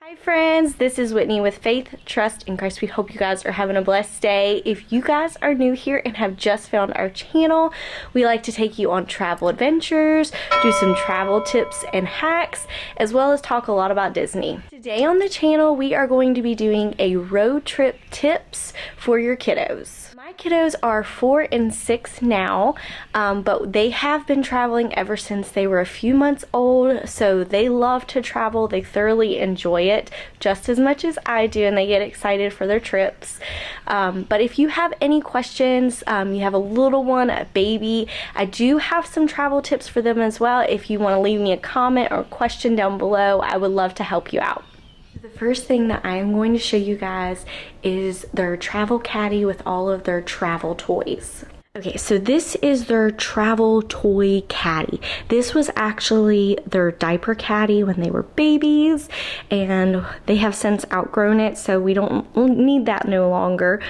Hi friends, this is Whitney with Faith, Trust, and Christ. We hope you guys are having a blessed day. If you guys are new here and have just found our channel, we like to take you on travel adventures, do some travel tips and hacks, as well as talk a lot about Disney. Today on the channel, we are going to be doing a road trip tips for your kiddos. My kiddos are 4 and 6 now, but they have been traveling ever since they were a few months old, so they love to travel. They thoroughly enjoy it just as much as I do, and they get excited for their trips. But if you have any questions, you have a little one, a baby, I do have some travel tips for them as well. If you want to leave me a comment or question down below, I would love to help you out. The first thing that I am going to show you guys is their travel caddy with all of their travel toys. Okay, so this is their travel toy caddy. This was actually their diaper caddy when they were babies, and they have since outgrown it, so we don't need that no longer.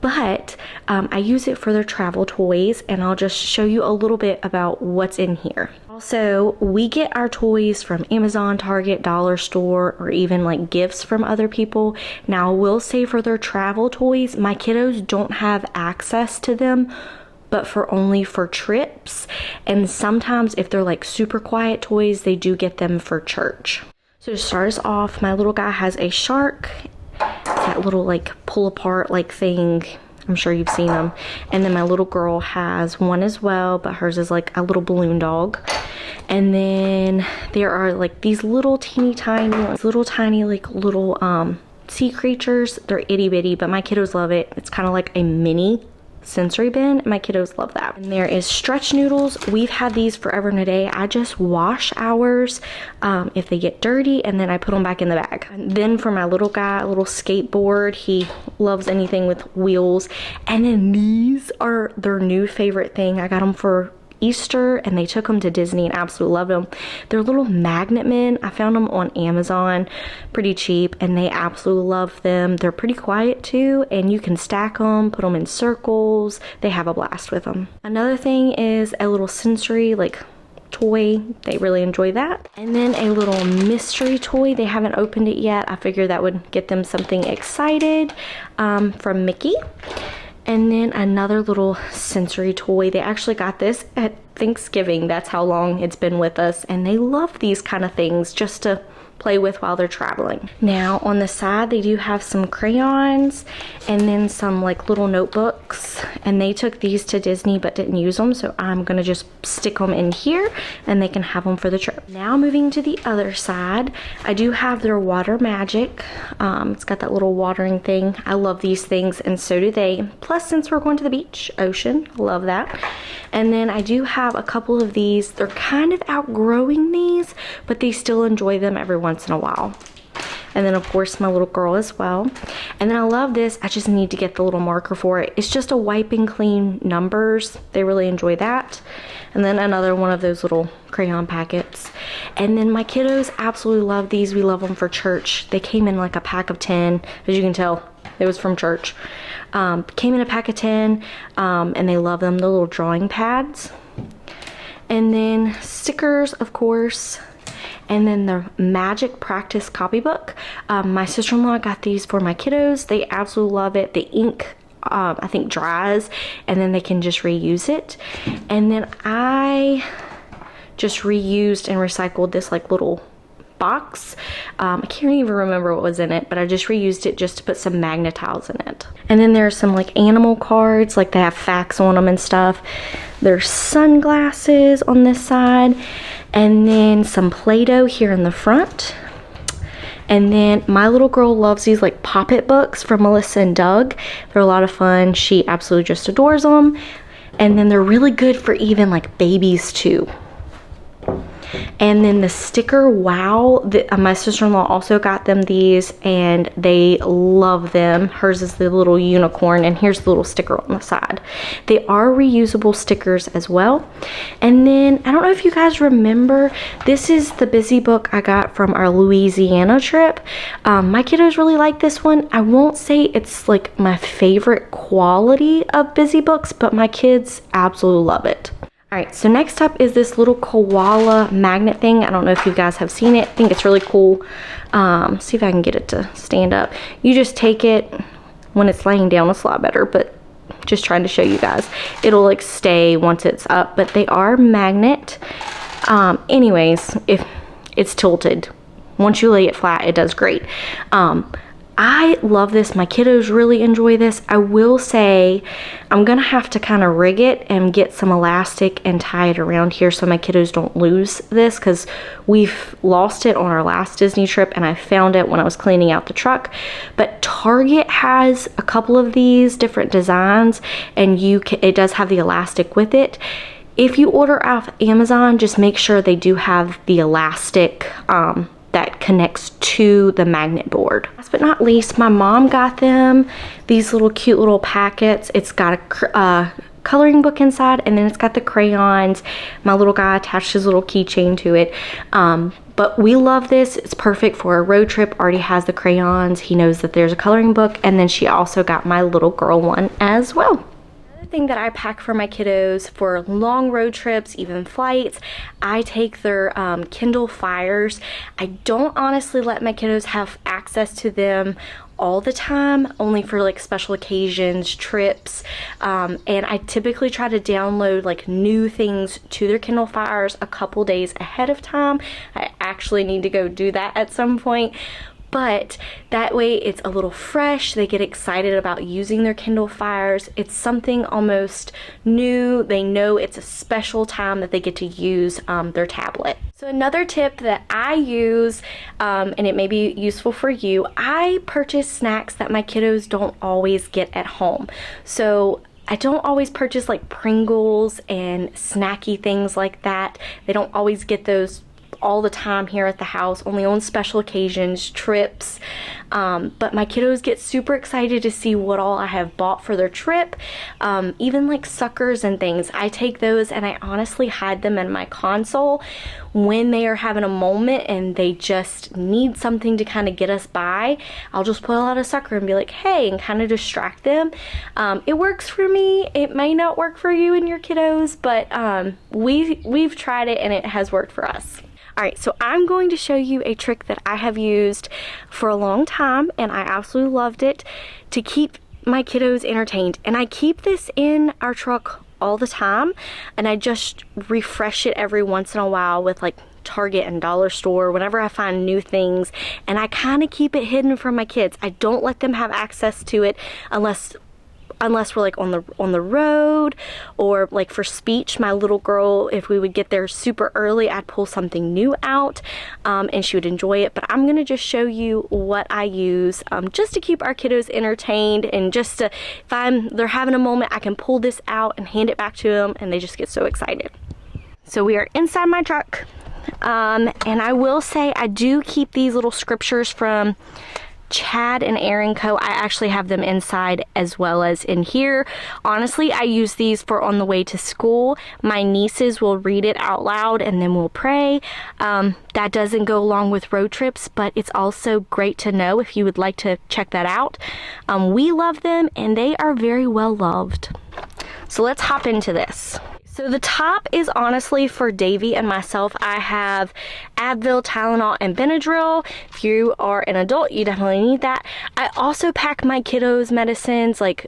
But I use it for their travel toys, and I'll just show you a little bit about what's in here. Also, we get our toys from Amazon, Target, Dollar Store, or even like gifts from other people. Now, I will say for their travel toys, my kiddos don't have access to them, but only for trips. And sometimes if they're like super quiet toys, they do get them for church. So to start us off, my little guy has a shark. That little like pull apart like thing, I'm sure you've seen them. And then my little girl has one as well, but hers is like a little balloon dog. And then there are like these little teeny tiny like little sea creatures. They're itty bitty, but my kiddos love it. It's kind of like a mini sensory bin. My kiddos love that. And there is stretch noodles. We've had these forever and a day. I just wash ours if they get dirty, and then I put them back in the bag. And then for my little guy, a little skateboard. He loves anything with wheels. And then these are their new favorite thing. I got them for Easter, and they took them to Disney and absolutely loved them. They're little magnet men. I found them on Amazon pretty cheap, and they absolutely love them. They're pretty quiet too, and you can stack them, put them in circles. They have a blast with them. Another thing is a little sensory like toy. They really enjoy that. And then a little mystery toy. They haven't opened it yet. I figured that would get them something excited from Mickey. And then another little sensory toy. They actually got this at Thanksgiving. That's how long it's been with us. And they love these kind of things just to play with while they're traveling. Now on the side, they do have some crayons and then some like little notebooks. And they took these to Disney but didn't use them. So I'm gonna just stick them in here and they can have them for the trip. Now moving to the other side, I do have their water magic. It's got that little watering thing. I love these things and so do they. Plus, since we're going to the beach, ocean, love that. And then I do have a couple of these. They're kind of outgrowing these, but they still enjoy them every once in a while. And then of course my little girl as well. And then I love this. I just need to get the little marker for it. It's just a wipe and clean numbers. They really enjoy that. And then another one of those little crayon packets. And then my kiddos absolutely love these. We love them for church. They came in like a pack of 10. As you can tell, it was from church. Came in a pack of 10, and they love them. The little drawing pads. And then stickers, of course. And then the Magic Practice copybook. My sister-in-law got these for my kiddos. They absolutely love it. The ink, I think, dries, and then they can just reuse it. And then I just reused and recycled this like little box. I can't even remember what was in it, but I just reused it just to put some magnetiles in it. And then there's some like animal cards, like they have facts on them and stuff. There's sunglasses on this side, and then some Play-Doh here in the front. And then my little girl loves these like pop-it books from Melissa and Doug. They're a lot of fun. She absolutely just adores them. And then they're really good for even like babies too. And then the sticker wow, my sister-in-law also got them these and they love them. Hers is the little unicorn, and here's the little sticker on the side. They are reusable stickers as well. And then I don't know if you guys remember, this is the Busy book I got from our Louisiana trip. My kiddos really like this one. I won't say it's like my favorite quality of Busy books, but my kids absolutely love it. Alright, so next up is this little koala magnet thing. I don't know if you guys have seen it. I think it's really cool. See if I can get it to stand up. You just take it. When it's laying down, it's a lot better, but just trying to show you guys. It'll like stay once it's up, but they are magnet. Anyways, if it's tilted, once you lay it flat, it does great. I love this. My kiddos really enjoy this. I will say I'm gonna have to kind of rig it and get some elastic and tie it around here so my kiddos don't lose this, because we've lost it on our last Disney trip and I found it when I was cleaning out the truck. But Target has a couple of these different designs, and it does have the elastic with it. If you order off Amazon, just make sure they do have the elastic that connects to the magnet board. Last but not least, my mom got them these little cute little packets. It's got a coloring book inside, and then it's got the crayons. My little guy attached his little keychain to it. But we love this. It's perfect for a road trip. Already has the crayons. He knows that there's a coloring book, and then she also got my little girl one as well. Thing that I pack for my kiddos for long road trips, even flights, I take their Kindle Fires. I don't honestly let my kiddos have access to them all the time, only for like special occasions, trips, and I typically try to download like new things to their Kindle Fires a couple days ahead of time. I actually need to go do that at some point. But that way it's a little fresh. They get excited about using their Kindle Fires. It's something almost new. They know it's a special time that they get to use their tablet. So another tip that I use, and it may be useful for you, I purchase snacks that my kiddos don't always get at home. So I don't always purchase like Pringles and snacky things like that. They don't always get those all the time here at the house, only on special occasions, trips, but my kiddos get super excited to see what all I have bought for their trip. Even like suckers and things, I take those and I honestly hide them in my console when they are having a moment and they just need something to kind of get us by. I'll just pull out a sucker and be like, hey, and kind of distract them. It works for me. It may not work for you and your kiddos, but we've tried it and it has worked for us. Alright, so I'm going to show you a trick that I have used for a long time, and I absolutely loved it, to keep my kiddos entertained. And I keep this in our truck all the time, and I just refresh it every once in a while with like Target and Dollar Store whenever I find new things, and I kind of keep it hidden from my kids. I don't let them have access to it unless we're like on the road, or like for speech. My little girl, if we would get there super early, I'd pull something new out, and she would enjoy it. But I'm gonna just show you what I use just to keep our kiddos entertained, and just to, if they're having a moment, I can pull this out and hand it back to them, and they just get so excited. So we are inside my truck, and I will say I do keep these little scriptures from Chad and Aaron Co. I actually have them inside as well as in here. Honestly, I use these for on the way to school. My nieces will read it out loud and then we'll pray. That doesn't go along with road trips, but it's also great to know if you would like to check that out. We love them and they are very well loved. So let's hop into this. So the top is honestly for Davy and myself. I have Advil, Tylenol, and Benadryl. If you are an adult, you definitely need that. I also pack my kiddos' medicines like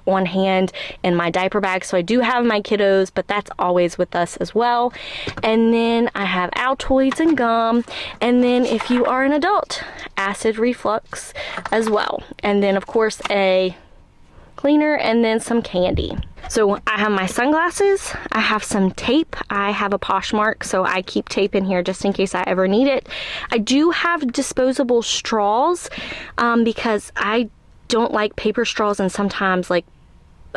on hand in my diaper bag. So I do have my kiddos, but that's always with us as well. And then I have Altoids and gum. And then if you are an adult, acid reflux as well. And then of course a cleaner and then some candy. So I have my sunglasses, I have some tape, I have a Poshmark, so I keep tape in here just in case I ever need it. I do have disposable straws because I don't like paper straws, and sometimes like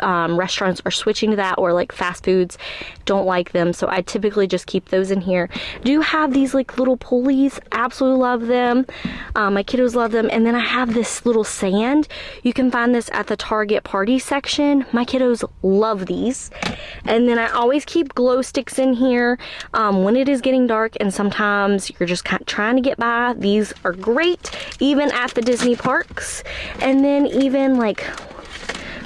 restaurants are switching to that, or like fast foods don't like them, so I typically just keep those in here. Do have these like little pulleys, absolutely love them. My kiddos love them. And then I have this little sand. You can find this at the Target party section. My kiddos love these. And then I always keep glow sticks in here when it is getting dark and sometimes you're just kind of trying to get by. These are great even at the Disney parks. And then even like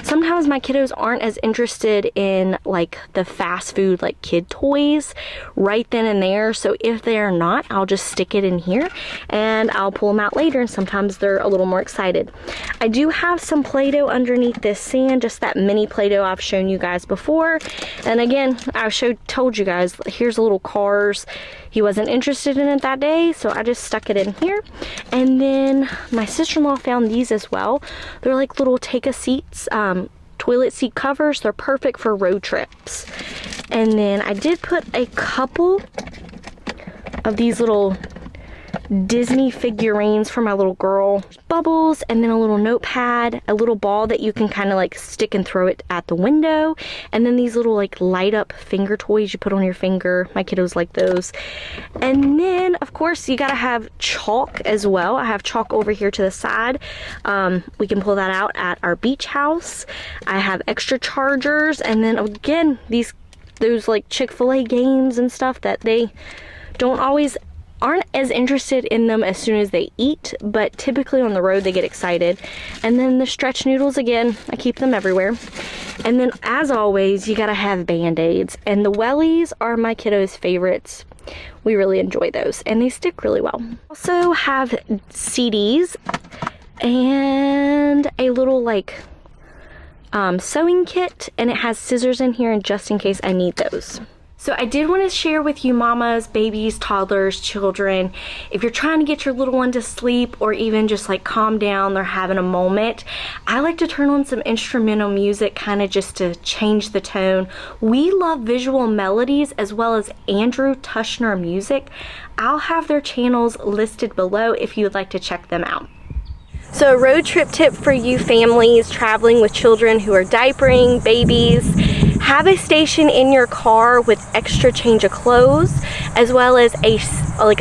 sometimes my kiddos aren't as interested in like the fast food like kid toys right then and there, so if they're not, I'll just stick it in here and I'll pull them out later, and sometimes they're a little more excited. I do have some Play-Doh underneath this sand, just that mini Play-Doh I've shown you guys before. And again, I told you guys, here's a little Cars. He wasn't interested in it that day, so I just stuck it in here. And then my sister-in-law found these as well. They're like little take-a-seats, toilet seat covers. They're perfect for road trips. And then I did put a couple of these little Disney figurines for my little girl. Bubbles, and then a little notepad, a little ball that you can kind of like stick and throw it at the window, and then these little like light up finger toys you put on your finger. My kiddos like those. And then of course you gotta have chalk as well. I have chalk over here to the side. We can pull that out at our beach house. I have extra chargers, and then again those like Chick-fil-A games and stuff that they aren't as interested in them as soon as they eat, but typically on the road they get excited. And then the stretch noodles, again, I keep them everywhere. And then as always, you gotta have Band-Aids, and the wellies are my kiddos' favorites. We really enjoy those and they stick really well. Also have CDs and a little like sewing kit, and it has scissors in here, and just in case I need those. So I did want to share with you mamas, babies, toddlers, children, if you're trying to get your little one to sleep or even just like calm down, they're having a moment, I like to turn on some instrumental music kind of just to change the tone. We love visual melodies as well as Andrew Tushner music. I'll have their channels listed below if you would like to check them out. So a road trip tip for you families traveling with children who are diapering, babies, have a station in your car with extra change of clothes, as well as a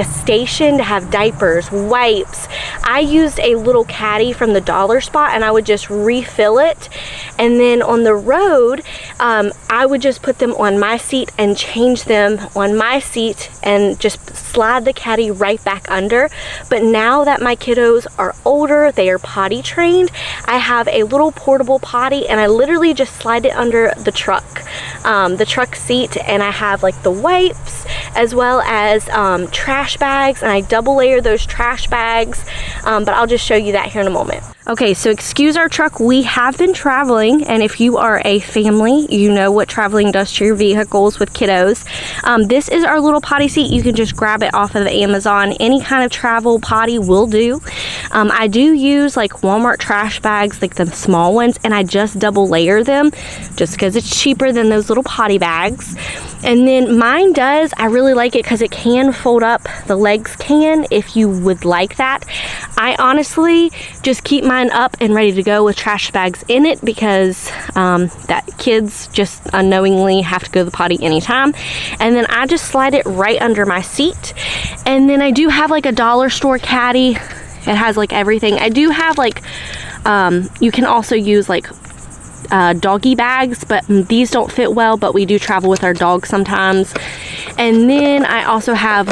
station to have diapers, wipes. I used a little caddy from the dollar spot, and I would just refill it. And then on the road, I would just put them on my seat and change them on my seat and just slide the caddy right back under. But now that my kiddos are older, they are potty trained, I have a little portable potty, and I literally just slide it under the truck seat, and I have like the wipes as well as trash bags, and I double layer those trash bags, but I'll just show you that here in a moment. Okay, so excuse our truck. We have been traveling, and if you are a family, you know what traveling does to your vehicles with kiddos. This is our little potty seat. You can just grab it off of Amazon. Any kind of travel potty will do. I do use like Walmart trash bags, like the small ones, and I just double layer them just because it's cheaper than those little potty bags. And then mine does, I really like it because it can fold up, the legs can, if you would like that. I honestly just keep mine up and ready to go with trash bags in it because that kids just unknowingly have to go to the potty anytime. And then I just slide it right under my seat. And then I do have like a dollar store caddy. It has like everything. I do have like, you can also use like doggy bags, but these don't fit well, but we do travel with our dogs sometimes. And then I also have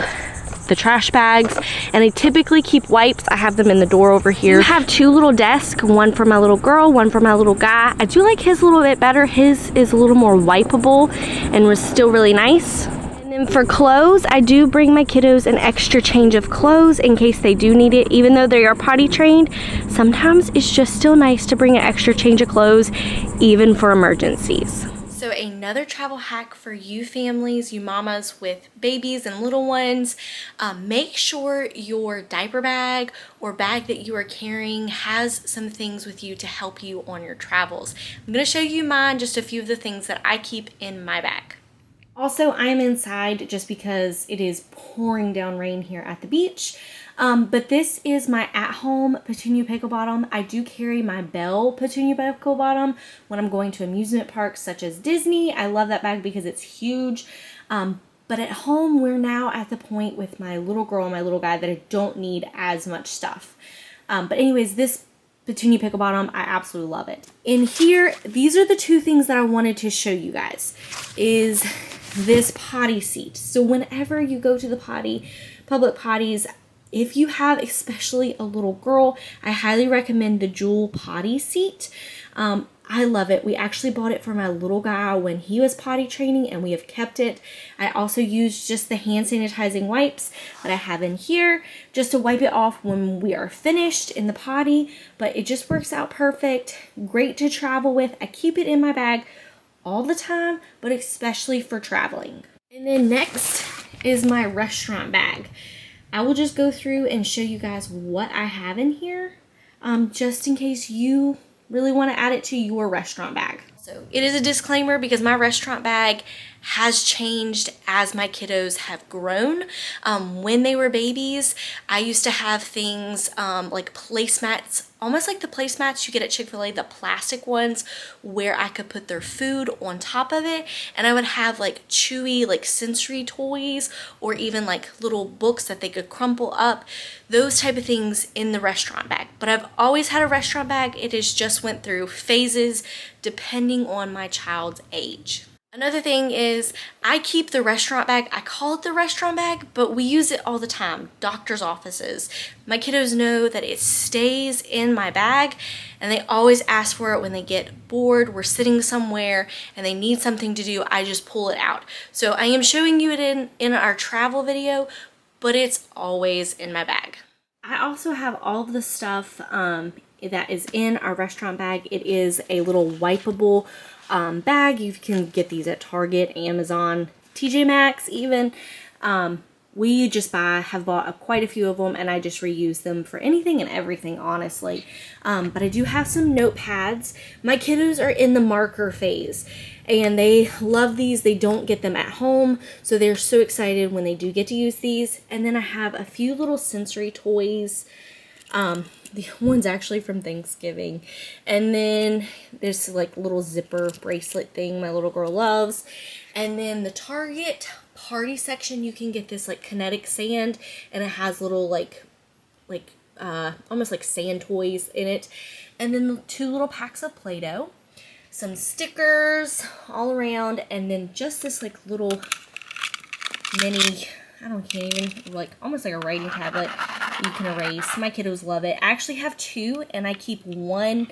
the trash bags, and I typically keep wipes. I have them in the door over here. I have two little desks, one for my little girl, one for my little guy. I do like his a little bit better. His is a little more wipeable and was still really nice. And then for clothes, I do bring my kiddos an extra change of clothes in case they do need it. Even though they are potty trained, sometimes it's just still nice to bring an extra change of clothes, even for emergencies. So another travel hack for you families, you mamas with babies and little ones, make sure your diaper bag or bag that you are carrying has some things with you to help you on your travels. I'm going to show you mine, just a few of the things that I keep in my bag. Also, I'm inside just because it is pouring down rain here at the beach. But this is my at-home Petunia Pickle Bottom. I do carry my Belle Petunia Pickle Bottom when I'm going to amusement parks such as Disney. I love that bag because it's huge. But at home, we're now at the point with my little girl and my little guy that I don't need as much stuff. But anyways, this Petunia Pickle Bottom, I absolutely love it. In here, these are the two things that I wanted to show you guys, is this potty seat. So whenever you go to the potty, public potties, if you have especially a little girl, I highly recommend the Jewel potty seat. I love it. We actually bought it for my little guy when he was potty training, and we have kept it. I also use just the hand sanitizing wipes that I have in here just to wipe it off when we are finished in the potty, but it just works out perfect. Great to travel with. I keep it in my bag all the time, but especially for traveling. And then next is my restaurant bag. I will just go through and show you guys what I have in here, just in case you really want to add it to your restaurant bag. So it is a disclaimer because my restaurant bag has changed as my kiddos have grown. When they were babies, I used to have things like placemats, almost like the placemats you get at Chick-fil-A, the plastic ones where I could put their food on top of it. And I would have like chewy, like sensory toys, or even like little books that they could crumple up, those type of things in the restaurant bag. But I've always had a restaurant bag. It has just went through phases depending on my child's age. Another thing is I keep the restaurant bag. I call it the restaurant bag, but we use it all the time. Doctor's offices. My kiddos know that it stays in my bag, and they always ask for it when they get bored. We're sitting somewhere and they need something to do. I just pull it out. So I am showing you it in our travel video, but it's always in my bag. I also have all of the stuff that is in our restaurant bag. It is a little wipeable bag. You can get these at Target, Amazon, TJ Maxx even. We just have bought quite a few of them, and I just reuse them for anything and everything, honestly. But I do have some notepads. My kiddos are in the marker phase, and they love these. They don't get them at home, so they're so excited when they do get to use these. And then I have a few little sensory toys. The one's actually from Thanksgiving. And then there's like little zipper bracelet thing my little girl loves. And then the Target party section, you can get this like kinetic sand, and it has little almost like sand toys in it. And then 2 little packs of Play-Doh, some stickers all around, and then just this like little mini, can't even, like almost like a writing tablet you can erase. My kiddos love it. I actually have 2, and I keep one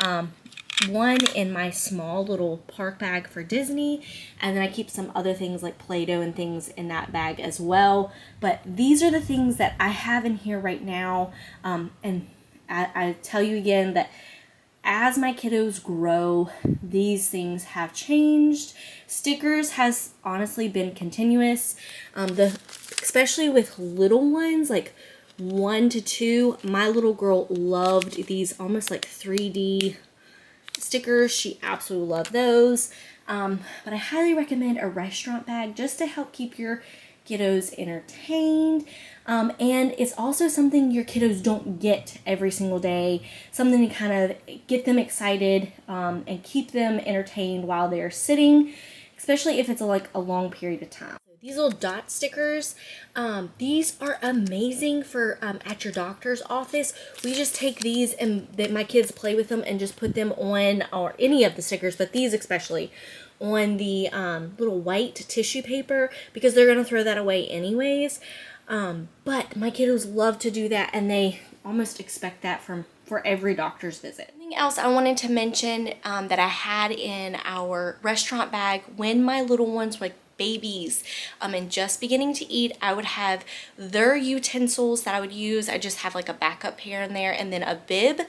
in my small little park bag for Disney, and then I keep some other things like Play-Doh and things in that bag as well. But these are the things that I have in here right now, and I tell you again that as my kiddos grow, these things have changed. Stickers has honestly been continuous, especially with little ones like 1 to 2. My little girl loved these almost like 3D stickers. She absolutely loved those. But I highly recommend a restaurant bag just to help keep your kiddos entertained. And it's also something your kiddos don't get every single day. Something to kind of get them excited and keep them entertained while they're sitting, especially if it's a long period of time. These little dot stickers, these are amazing for at your doctor's office. We just take these and my kids play with them and just put them on, or any of the stickers, but these especially, on the little white tissue paper, because they're going to throw that away anyways. But my kiddos love to do that, and they almost expect that for every doctor's visit. Something else I wanted to mention that I had in our restaurant bag when my little ones were like babies and just beginning to eat, I would have their utensils that I would use. I just have like a backup pair in there, and then a bib.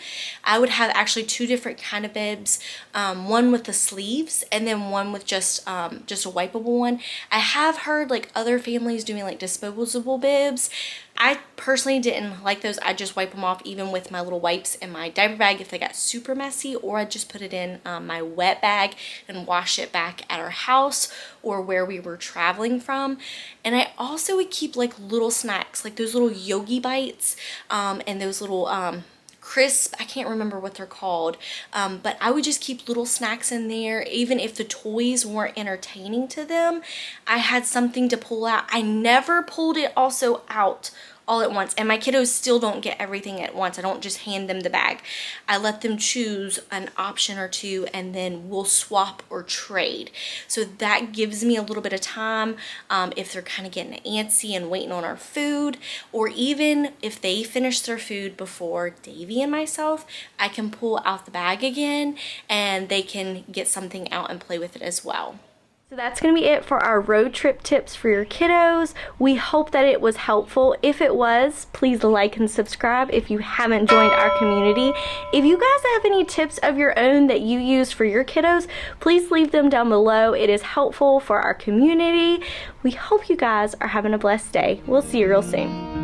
I would have actually 2 different kind of bibs, one with the sleeves and then one with just a wipeable one. I have heard like other families doing like disposable bibs. I personally didn't like those. I just wipe them off even with my little wipes in my diaper bag if they got super messy, or I just put it in my wet bag and wash it back at our house or where we were traveling from. And I also would keep like little snacks, like those little Yogi Bites and those little crisp, I can't remember what they're called, but I would just keep little snacks in there. Even if the toys weren't entertaining to them, I had something to pull out. I never pulled it also out all at once. And my kiddos still don't get everything at once. I don't just hand them the bag. I let them choose an option or two, and then we'll swap or trade. So that gives me a little bit of time if they're kind of getting antsy and waiting on our food, or even if they finish their food before Davy and myself, I can pull out the bag again and they can get something out and play with it as well. So that's going to be it for our road trip tips for your kiddos. We hope that it was helpful. If it was, please like and subscribe if you haven't joined our community. If you guys have any tips of your own that you use for your kiddos, please leave them down below. It is helpful for our community. We hope you guys are having a blessed day. We'll see you real soon.